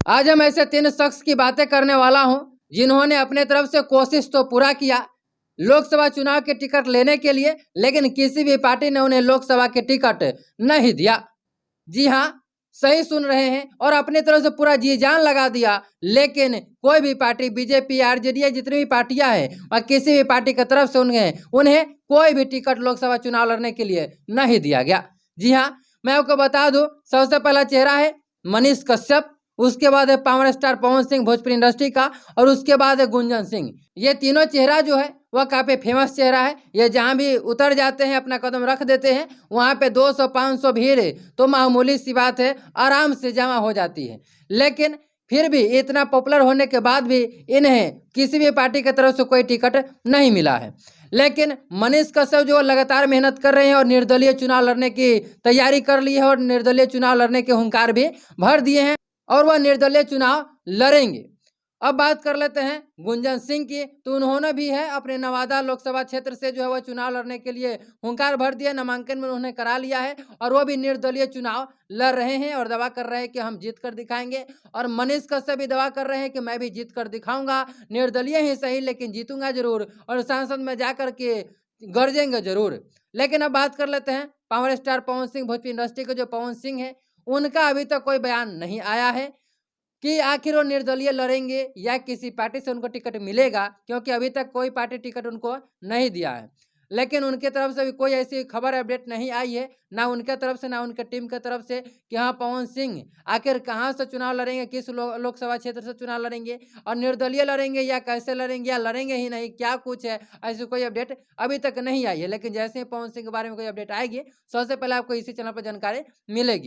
आज हम ऐसे 3 शख्स की बातें करने वाला हूं जिन्होंने अपने तरफ से कोशिश तो पूरा किया लोकसभा चुनाव के टिकट लेने के लिए, लेकिन किसी भी पार्टी ने उन्हें लोकसभा के टिकट नहीं दिया। जी हाँ, सही सुन रहे हैं, और अपनी तरफ से पूरा जी जान लगा दिया, लेकिन कोई भी पार्टी, बीजेपी, आरजेडी, जितनी भी पार्टियां हैं, और किसी भी पार्टी की तरफ से उन्हें कोई भी टिकट लोकसभा चुनाव लड़ने के लिए नहीं दिया गया। जी हाँ, मैं आपको बता दूं, सबसे पहला चेहरा है मनीष कश्यप, उसके बाद है power star Pawan Singh Bhojpuri industry का, और उसके बाद है गुंजन सिंह। ये तीनों चेहरा जो है वह काफ़ी फेमस चेहरा है। ये जहाँ भी उतर जाते हैं, अपना कदम रख देते हैं, वहाँ पे 200-500 भीड़ तो मामूली सी बात है, आराम से जमा हो जाती है। लेकिन फिर भी इतना पॉपुलर होने के बाद भी इन्हें किसी भी पार्टी की तरफ से कोई टिकट नहीं मिला है। लेकिन मनीष कश्यप जो लगातार मेहनत कर रहे हैं और निर्दलीय चुनाव लड़ने की तैयारी कर ली है, और निर्दलीय चुनाव लड़ने के हुंकार भी भर दिए हैं, और वह निर्दलीय चुनाव लड़ेंगे। अब बात कर लेते हैं गुंजन सिंह की, तो उन्होंने भी है अपने नवादा लोकसभा क्षेत्र से जो है वह चुनाव लड़ने के लिए हुंकार भर दिया, नामांकन में उन्होंने करा लिया है, और वो भी निर्दलीय चुनाव लड़ रहे हैं और दावा कर रहे हैं कि हम जीत कर दिखाएंगे। और मनीष कश्यप भी दावा कर रहे हैं कि मैं भी जीत कर दिखाऊंगा, निर्दलीय ही सही लेकिन जीतूंगा जरूर, और सांसद में जाकर के गरजेंगे जरूर। लेकिन अब बात कर लेते हैं power star Pawan Singh Bhojpuri industry के जो पवन सिंह है, उनका अभी तक कोई बयान नहीं आया है कि आखिर वो निर्दलीय लड़ेंगे या किसी पार्टी से उनको टिकट मिलेगा, क्योंकि अभी तक कोई पार्टी टिकट उनको नहीं दिया है। लेकिन उनके तरफ से भी कोई ऐसी खबर अपडेट नहीं आई है, ना उनके तरफ से ना उनके टीम की तरफ से, कि हाँ पवन सिंह आखिर कहाँ से चुनाव लड़ेंगे, किस लोकसभा क्षेत्र से चुनाव लड़ेंगे, और निर्दलीय लड़ेंगे या कैसे लड़ेंगे, या लड़ेंगे ही नहीं, क्या कुछ है, ऐसी कोई अपडेट अभी तक नहीं आई है। लेकिन जैसे ही पवन सिंह के बारे में कोई अपडेट आएगी, सबसे पहले आपको इसी चैनल पर जानकारी मिलेगी।